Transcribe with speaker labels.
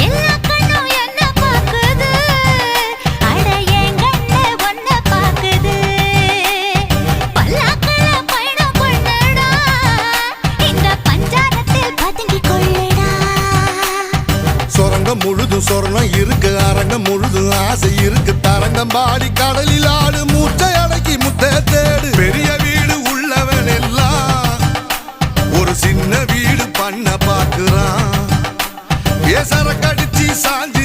Speaker 1: எல்லா கண்ணும் என்ன பாக்குது, அட என் கண்ணு ஒன்ன பாக்குது. பல்லாக்குல பயணம் பண்ணுடா, இந்த பஞ்சாரத்தில் பதுங்கி கொள்ளுடா.
Speaker 2: சொரங்கம் முழுதும் சொர்ணம் இருக்கு, அரங்கம் முழுதும் ஆசை இருக்கு. தரங்கம் பாடி கடலில் ஆடு, மூச்சை அடக்கி முத்த தேடு. பெரிய வீடு உள்ளவன் எல்லாம் ஒரு சின்ன வீடு பண்ண பாக்குறான். ஏசர கடிச்சி சாஞ்சி